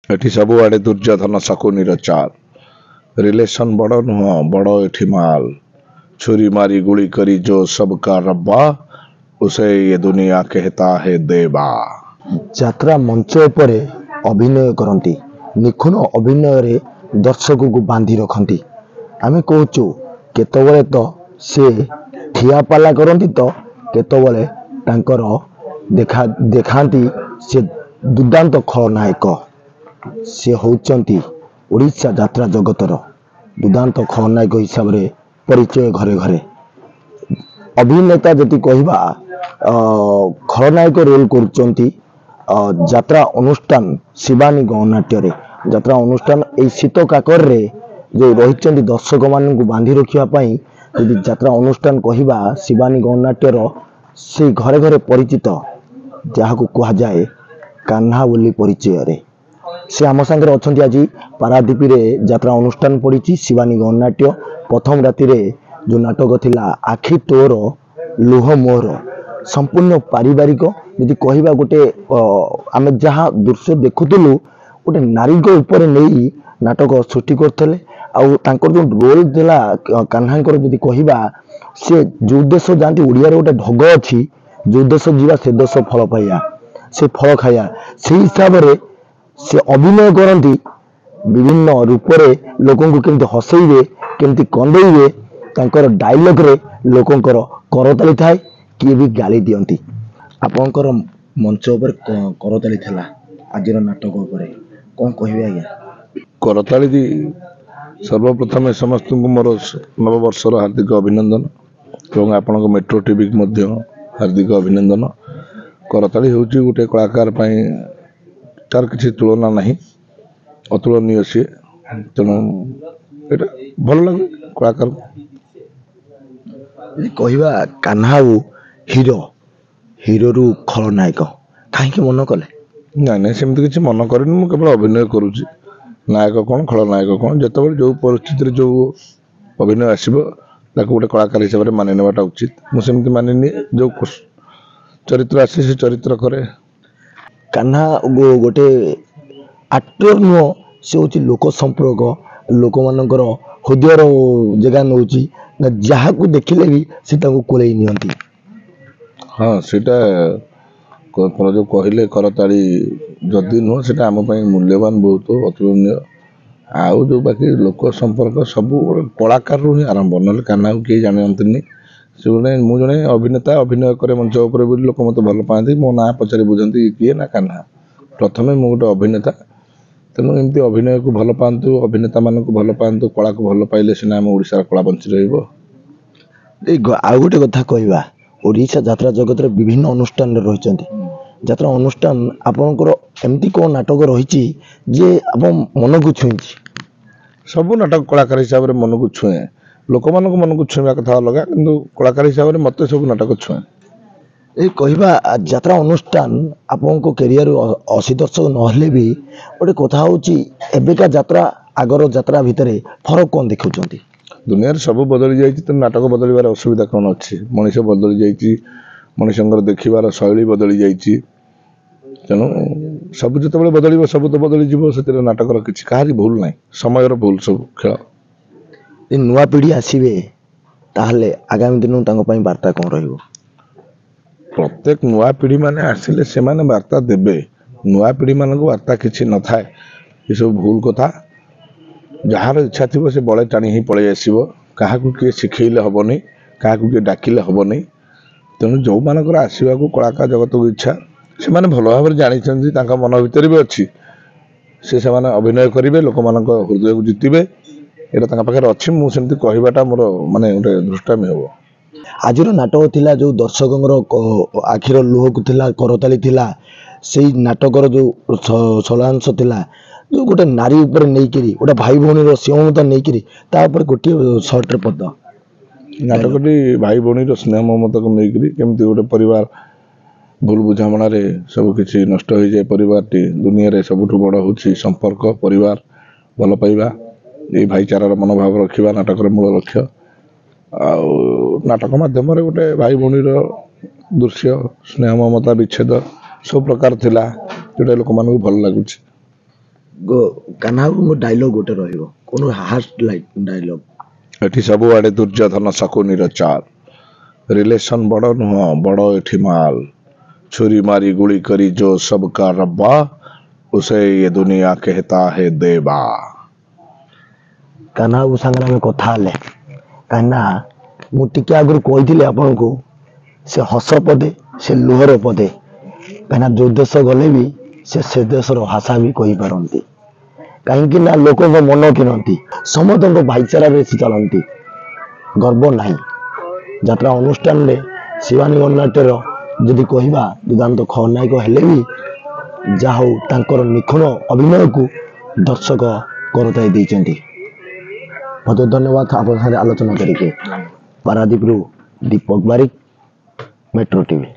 एठी सबुआड़े दुर्योधन शकुनीर चाल रिलेशन बड़ नुह बड़ एठी माल छुरी मारी गुली करी जो सबका रब्बा उसे ये दुनिया कहता है देवा। ଯାତ୍ରା ମଞ୍ଚ ଉପରେ ଅଭିନୟ କରନ୍ତି, ନିଖୁଣ ଅଭିନୟରେ ଦର୍ଶକକୁ ବାନ୍ଧି ରଖନ୍ତି। ଆମେ କହୁଛୁ କେତେବେଳେ ତ ସେ ଠିଆପାଲା କରନ୍ତି ତ କେତେବେଳେ ତାଙ୍କର ଦେଖାନ୍ତି ସେ ଦୁର୍ଦାନ୍ତ ଖଳନାୟକ। ସେ ହେଉଛନ୍ତି ଓଡ଼ିଶା ଯାତ୍ରା ଜଗତର ଦୁର୍ଦାନ୍ତ ଖଳନାୟକ ହିସାବରେ ପରିଚୟ ଘରେ ଘରେ। ଅଭିନେତା ଯଦି କହିବା ଖଳନାୟକ ରୋଲ୍ କରୁଛନ୍ତି ଯାତ୍ରା ଅନୁଷ୍ଠାନ ଶିବାନୀ ଗଣନାଟ୍ୟରେ। ଯାତ୍ରା ଅନୁଷ୍ଠାନ ଏଇ ଶୀତ କାକରରେ ଯେଉଁ ରହିଛନ୍ତି ଦର୍ଶକମାନଙ୍କୁ ବାନ୍ଧି ରଖିବା ପାଇଁ, ଯଦି ଯାତ୍ରା ଅନୁଷ୍ଠାନ କହିବା ଶିବାନୀ ଗଣନାଟ୍ୟର ସେ ଘରେ ଘରେ ପରିଚିତ, ଯାହାକୁ କୁହାଯାଏ କାହ୍ନା ବୋଲି ପରିଚୟରେ। ସେ ଆମ ସାଙ୍ଗରେ ଅଛନ୍ତି ଆଜି। ପାରାଦୀପରେ ଯାତ୍ରା ଅନୁଷ୍ଠାନ ପଡ଼ିଛି ଶିବାନୀ ଗଣନାଟ୍ୟ। ପ୍ରଥମ ରାତିରେ ଯେଉଁ ନାଟକ ଥିଲା ଆଖି ତୋର ଲୁହ ମୋର, ସମ୍ପୂର୍ଣ୍ଣ ପାରିବାରିକ। ଯଦି କହିବା ଗୋଟେ ଆମେ ଯାହା ଦୃଶ୍ୟ ଦେଖୁଥିଲୁ ଗୋଟେ ନାରୀଙ୍କ ଉପରେ ନେଇ ନାଟକ ସୃଷ୍ଟି କରୁଥିଲେ। ଆଉ ତାଙ୍କର ଯେଉଁ ରୋଲ୍ ଥିଲା କାହ୍ନାଙ୍କର, ଯଦି କହିବା ସେ ଯେଉଁ ଦେଶ ଯାଆନ୍ତି, ଓଡ଼ିଆରେ ଗୋଟେ ଢଗ ଅଛି, ଯେଉଁ ଦେଶ ଯିବା ସେ ଦେଶ ଫଳ ପାଇବା, ସେ ଫଳ ଖାଇବା। ସେଇ ହିସାବରେ ସେ ଅଭିନୟ କରନ୍ତି ବିଭିନ୍ନ ରୂପରେ। ଲୋକଙ୍କୁ କେମିତି ହସେଇବେ, କେମିତି କନ୍ଦେଇବେ, ତାଙ୍କର ଡାଇଲଗ୍ରେ ଲୋକଙ୍କର କରତାଳି ଥାଏ, କିଏ ବି ଗାଳି ଦିଅନ୍ତି। ଆପଣଙ୍କର ମଞ୍ଚ ଉପରେ କରତାଳି ଥିଲା ଆଜିର ନାଟକ ଉପରେ, କ'ଣ କହିବେ ଆଜ୍ଞା? करताली सर्वप्रथम समस्त मोर नववर्षर हार्दिक अभिनंदन और आपण मेट्रो टीवी हार्दिक अभिनंदन। करताली हूँ गोटे कलाकार तार किसी तुलना नहीं, अतुलनीय सी। तेणु ये भल लगे कलाकार। कहवा कान्हा हिरो हिरो रु खलनायक कहीं मन कले? ना सेमती किसी मन करनी, मुझे केवल अभिनय करुच्ची। नायक कौन खलनायक कौन, जिते जो परिस्थिति जो अभिनय आसो गोटे कलाकार हिसाब से मानि नेबाटा उचित। मुझे मानिनी जो चरित्र आसे से चरित्र करे। कान्हा गोटे आक्टर नुह, से हूँ लोक संपर्क, लोक मानकर हृदयर जगह नौ जहाँ को देखिले भी से कोलई नियंती। हाँ सीटा जो कहले करताली जदि नुह से आम मूल्यवान बहुत अतुलनीय। आउ जो बाकी लोक संपर्क सब कलाकार ही आरंभ, ना कान्हा को किए जानती से गोटे मुझे अभिनेता अभिनय करे मंच उपर लोक मत भल पाती। मो ना पचारि बुझती किए ना कान्हा। प्रथम मु गोटे अभिनेता, तेणु एमती अभिनय को भल पातु, अभिनेता मान को भल पातु, कला को भल पाइले सिना आम ओडिशार कला बंची रहिबो। आउ गोटे कथा कहवा, ओडिशा यात्रा जगत रे विभिन्न अनुष्ठान रही। यात्रा अनुष्ठान आपनकर एमती कौन नाटक रही जे आप मन को छुई? सब नाटक कलाकार हिसाब से मन को छुए, लोक मान मन को छुआ कथा अलग, कि कलाकार हिसाब से मत सब नाटक छुए। ये कहवा यात्रा अनुष्ठान आपण कैरियर 80 दशक नहले भी गोटे कथा होबेका यात्रा आगर यात्रा भितर फरक कौन देखुं? दुनिया सब बदली जाइए, तो नाटक बदलबार असुविधा कौन अच्छी? मनीष बदली जाइए, मनीषर देखार शैली बदली जाइए। तेणु सब जो बदल सब तो बदली से नाटक किसी कहारी भूल ना, समय भूल सब खेल। नुआ पीढ़ी आसवे ताहले आगामी दिन वार्ता कौन रही? प्रत्येक नुआ पीढ़ी माने आसिले से माने वार्ता देबे। नुआ पीढ़ी मान को वार्ता किसी न थाए, ये सब भूल कथा। जार इच्छा थी से बड़े टाणी ही पलि आसो, क्या किए शिखेले हेनी, क्या किए डाकिले हेनी। तेणु जो मानकर आसवा को कलाकार जगत को इच्छा, से माने भल भाव जानते मन भर भी अच्छी, से अभिनय करेंगे, लोक मान हृदय को जितबे। यहाँ पाखे अच्छी, मुझे कहवाटा मोर माने गोटे दृष्टामी हम। आज नाटक थिला जो दर्शकों आखिर लुह को थिला, करताली थिला, से नाटकर जो सलांश थिला, जो गोटे नारी उपर नहीं गोटे भाई भौणी स्नेह नहीं गोटे सर्ट पद नाटकटी भाई भौणी स्नेह ममता को लेकर केमती गोटे परिवार भूल बुझामणार सब किसी नष्ट हो जाए। परिवार टी दुनिया रे सबुठ बड़ हूँ संपर्क, परिवार भल पाइबा, ये भाईचारार मनोभाव रखा नाटक मूल लक्ष्य। नाटक मध्यम गोटे भाई भौणी दृश्य स्नेह ममता विच्छेद सब प्रकार थिला, जोटा लोक मान भल लगुच। କାହ୍ନା ବାବୁଙ୍କ ଡାଇଲଗ ଗୋଟେ ରହିବ କୋଣ ହାର୍ଟ ଡାଇଲଗ। ଏଠି ସବୁଆଡେ ଦୁର୍ଯ୍ୟୋଧନ ଶକୁନିର ଚାଲ, ରିଲେସନ ବଡ ନୁହଁ ବଡ ଏଠି ମାଲ, छुरी मारी गुली करी जो सबका रब्बा, उसे ये दुनिया कहता है देवा। କାହ୍ନା ବାବୁ ସାଙ୍ଗରେ ଆମେ କଥା ହେଲେ କାହିଁକିନା ମୁଁ ଟିକେ ଆଗରୁ କହିଥିଲି ଆପଣଙ୍କୁ ସେ ହସ ପଦେ ସେ ଲୁହର ପଦେ, କାହିଁକିନା ଯୋଉ ଦେଶ ଗଲେ ବି ସେ ଦେଶର ଭାଷା ବି କହିପାରନ୍ତି, କାହିଁକି ନା ଲୋକଙ୍କ ମନ କିଣନ୍ତି, ସମସ୍ତଙ୍କ ଭାଇଚାରାରେ ସେ ଚାଲନ୍ତି, ଗର୍ବ ନାହିଁ। ଯାତ୍ରା ଅନୁଷ୍ଠାନରେ ଶିବାନୀ ଗଣନାଟ୍ୟର ଯଦି କହିବା ଦୁର୍ଦାନ୍ତ ଖଳନାୟକ ହେଲେ ବି ଯାହା ହଉ ତାଙ୍କର ନିଖୁଣ ଅଭିନୟକୁ ଦର୍ଶକ କରତାଇ ଦେଇଛନ୍ତି। ବହୁତ ଧନ୍ୟବାଦ ଆପଣଙ୍କ ସାଙ୍ଗରେ ଆଲୋଚନା କରିକି। ପାରାଦୀପରୁ ଦୀପକ ବାରିକ, ମେଟ୍ରୋ ଟିଭି।